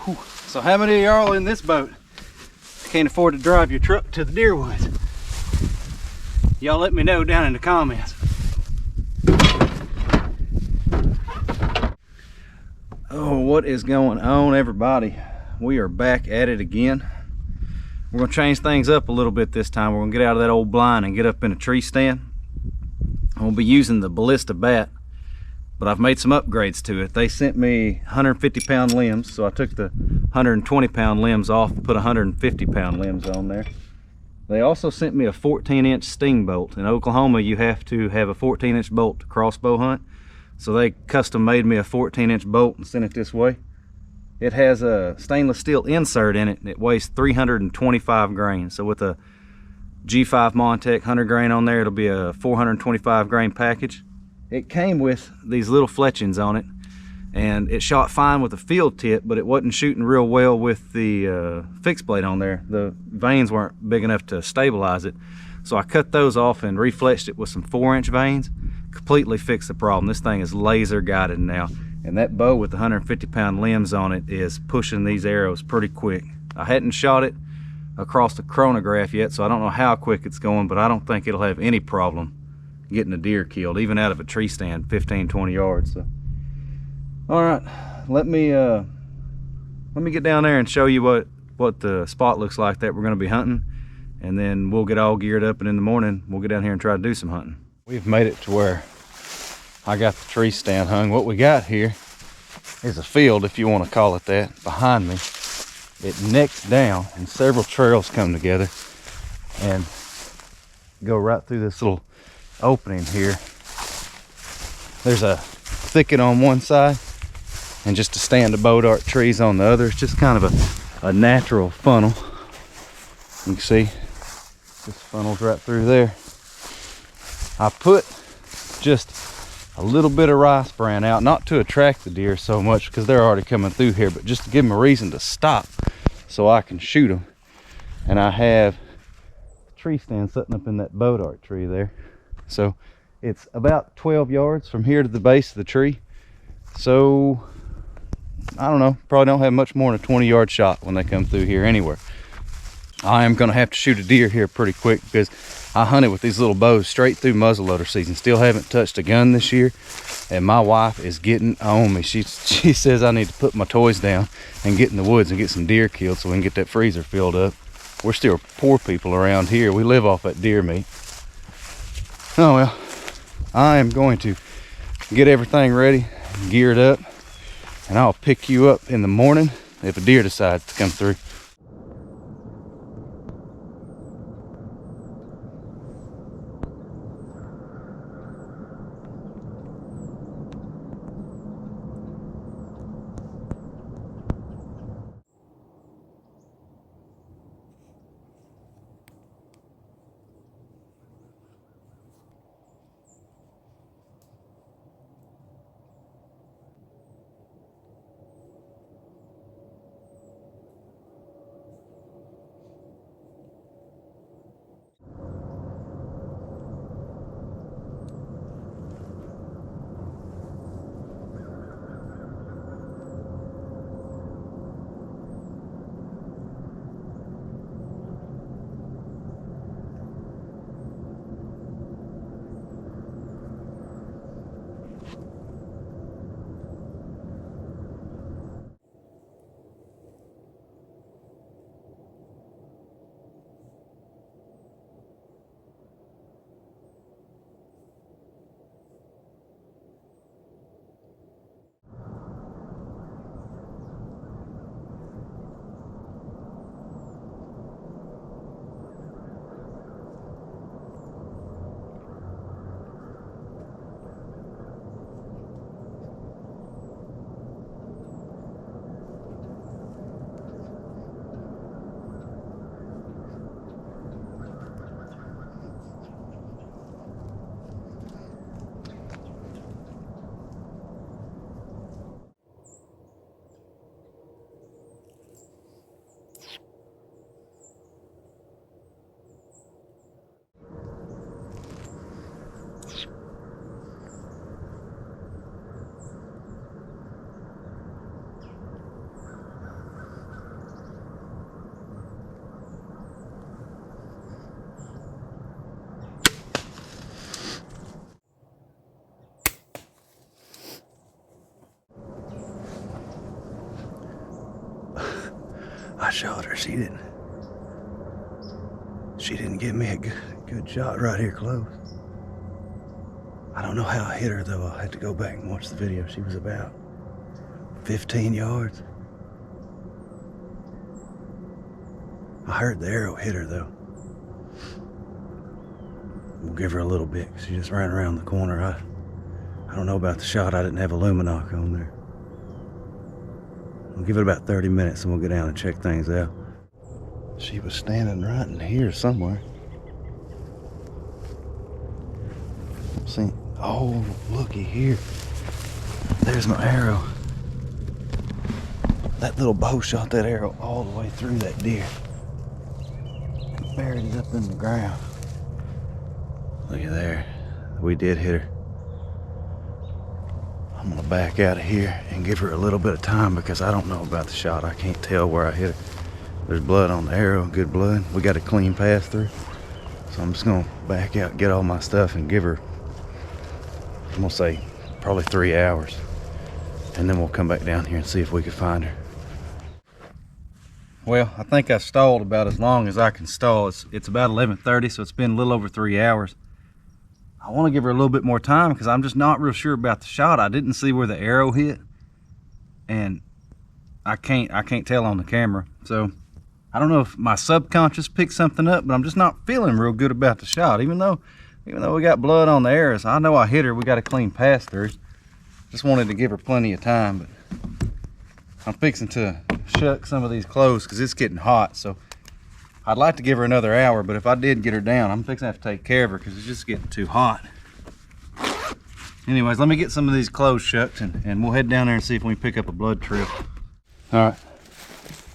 Whew. So how many of y'all in this boat can't afford to drive your truck to the deer woods? Y'all let me know down in the comments. Oh, what is going on, everybody? We are back at it again. We're gonna change things up a little bit this time. We're gonna get out of that old blind and get up in a tree stand. I'm gonna be using the Ballista bat, but I've made some upgrades to it. They sent me 150-pound limbs, so I took the 120-pound limbs off and put 150-pound limbs on there. They also sent me a 14-inch sting bolt. In Oklahoma, you have to have a 14-inch bolt to crossbow hunt. So they custom made me a 14-inch bolt and sent it this way. It has a stainless steel insert in it, and it weighs 325 grain. So with a G5 Montech 100 grain on there, it'll be a 425 grain package. It came with these little fletchings on it, and it shot fine with the field tip, but it wasn't shooting real well with the fixed blade on there. The vanes weren't big enough to stabilize it. So I cut those off and refletched it with some 4-inch vanes. Completely fixed the problem. This thing is laser guided now. And that bow with the 150-pound limbs on it is pushing these arrows pretty quick. I hadn't shot it across the chronograph yet, so I don't know how quick it's going, but I don't think it'll have any problem getting a deer killed, even out of a tree stand 15-20 yards. So all right, let me get down there and show you what the spot looks like that we're going to be hunting, and then we'll get all geared up, and in the morning we'll get down here and try to do some hunting. We've made it to where I got the tree stand hung. What we got here is a field, if you want to call it that, behind me. It necks down and several trails come together and go right through this little opening here. There's a thicket on one side and just a stand of boat art trees on the other. It's just kind of a natural funnel. You can see this funnels right through there. I put just a little bit of rice bran out, not to attract the deer so much because they're already coming through here, but just to give them a reason to stop so I can shoot them. And I have a tree stand sitting up in that boat art tree there. So it's about 12 yards from here to the base of the tree. So I don't know, probably don't have much more than a 20-yard shot when they come through here anywhere. I am gonna have to shoot a deer here pretty quick because I hunted with these little bows straight through muzzleloader season. Still haven't touched a gun this year, and my wife is getting on me. She says I need to put my toys down and get in the woods and get some deer killed so we can get that freezer filled up. We're still poor people around here. We live off that deer meat. Oh well, I am going to get everything ready, geared up, and I'll pick you up in the morning if a deer decides to come through. I shot her. She didn't give me a good shot right here close. I don't know how I hit her though. I'll have to go back and watch the video. She was about 15 yards. I heard the arrow hit her though. We'll give her a little bit. She just ran around the corner. I don't know about the shot. I didn't have a luminoc on there. We'll give it about 30 minutes and we'll go down and check things out. She was standing right in here somewhere. See? Oh, looky here. There's my arrow. That little bow shot that arrow all the way through that deer. And buried it up in the ground. Look at there. We did hit her. I'm gonna back out of here and give her a little bit of time because I don't know about the shot. I can't tell where I hit her. There's blood on the arrow, good blood. We got a clean pass through. So I'm just gonna back out, get all my stuff and give her, I'm gonna say probably 3 hours. And then we'll come back down here and see if we can find her. Well, I think I stalled about as long as I can stall. It's about 11:30, so it's been a little over 3 hours. I want to give her a little bit more time because I'm just not real sure about the shot. I didn't see where the arrow hit, and I can't tell on the camera. So I don't know if my subconscious picked something up, but I'm just not feeling real good about the shot. Even though we got blood on the arrows, I know I hit her. We got a clean pass through. Just wanted to give her plenty of time, but I'm fixing to shuck some of these clothes because it's getting hot. So I'd like to give her another hour, but if I did get her down, I'm fixing to have to take care of her because it's just getting too hot. Anyways, let me get some of these clothes shucked and we'll head down there and see if we can pick up a blood trail. All right,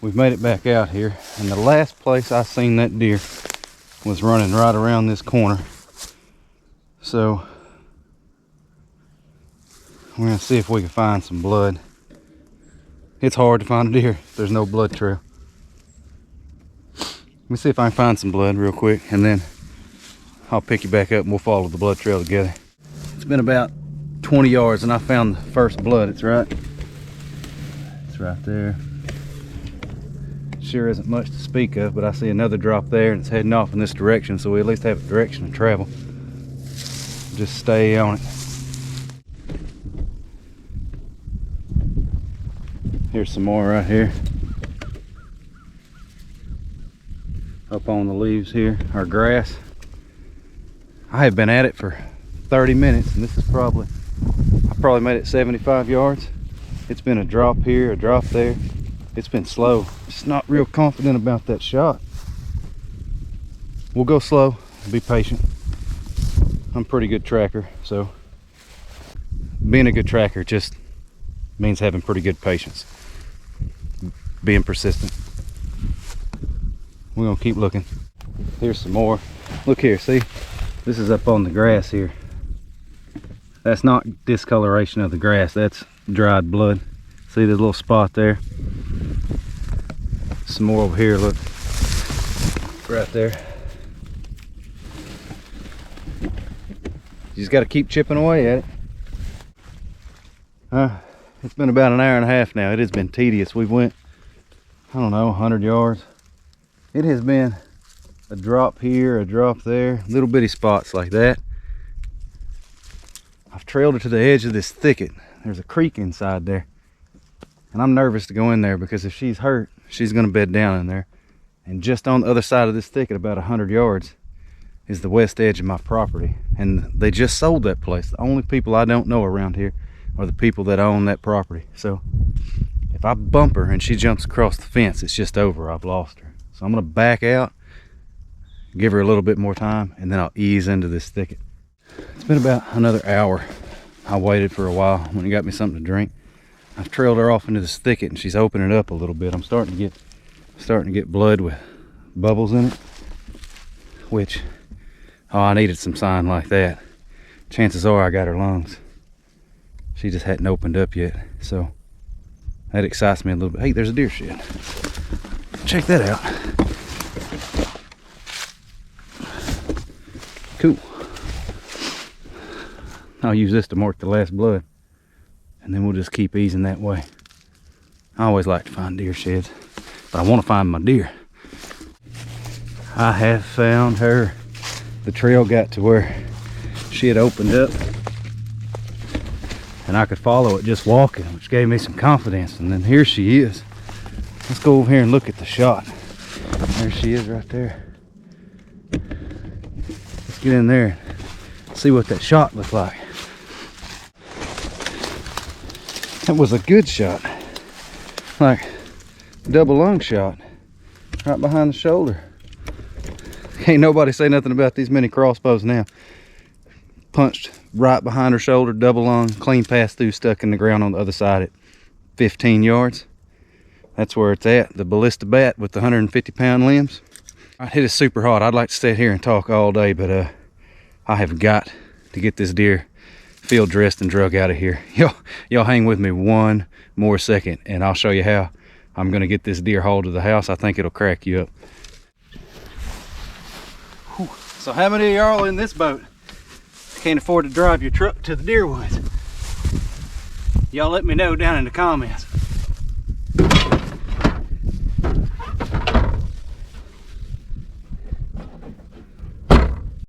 we've made it back out here, and the last place I seen that deer was running right around this corner. So we're gonna see if we can find some blood. It's hard to find a deer if there's no blood trail. Let me see if I can find some blood real quick, and then I'll pick you back up and we'll follow the blood trail together. It's been about 20 yards and I found the first blood. It's right there. Sure isn't much to speak of, but I see another drop there and it's heading off in this direction, so we at least have a direction to travel. Just stay on it. Here's some more right here. Up on the leaves here, our grass. I have been at it for 30 minutes and this is I probably made it 75 yards. It's been a drop here, a drop there. It's been slow. Just not real confident about that shot. We'll go slow, be patient. I'm a pretty good tracker, so being a good tracker just means having pretty good patience. Being persistent. We're gonna keep looking. Here's some more. Look here, see? This is up on the grass here. That's not discoloration of the grass, that's dried blood. See the little spot there? Some more over here, look. Right there. You just gotta keep chipping away at it. It's been about an hour and a half now. It has been tedious. We've went, I don't know, 100 yards. It has been a drop here, a drop there, little bitty spots like that. I've trailed her to the edge of this thicket. There's a creek inside there. And I'm nervous to go in there because if she's hurt, she's gonna bed down in there. And just on the other side of this thicket, about 100 yards, is the west edge of my property. And they just sold that place. The only people I don't know around here are the people that own that property. So if I bump her and she jumps across the fence, it's just over. I've lost her. So I'm gonna back out, give her a little bit more time, and then I'll ease into this thicket. It's been about another hour. I waited for a while when he got me something to drink. I've trailed her off into this thicket and she's opening up a little bit. I'm starting to get blood with bubbles in it, which, oh, I needed some sign like that. Chances are I got her lungs. She just hadn't opened up yet, so that excites me a little bit. Hey, there's a deer shed. Check that out. Cool. I'll use this to mark the last blood, and then we'll just keep easing that way. I always like to find deer sheds. but I want to find my deer. I have found her. The trail got to where she had opened up and I could follow it just walking, which gave me some confidence. And then here she is. Let's go over here and look at the shot. There she is right there. Let's get in there and see what that shot looked like. That was a good shot. Like double lung shot. Right behind the shoulder. Ain't nobody say nothing about these mini crossbows now. Punched right behind her shoulder, double lung, clean pass through, stuck in the ground on the other side at 15 yards. That's where it's at. The Ballista bat with the 150-pound limbs. It is super hot. I'd like to sit here and talk all day, but I have got to get this deer field dressed and drug out of here. Y'all hang with me one more second and I'll show you how I'm gonna get this deer hauled to the house. I think it'll crack you up. Whew. So how many of y'all in this boat can't afford to drive your truck to the deer woods? Y'all let me know down in the comments.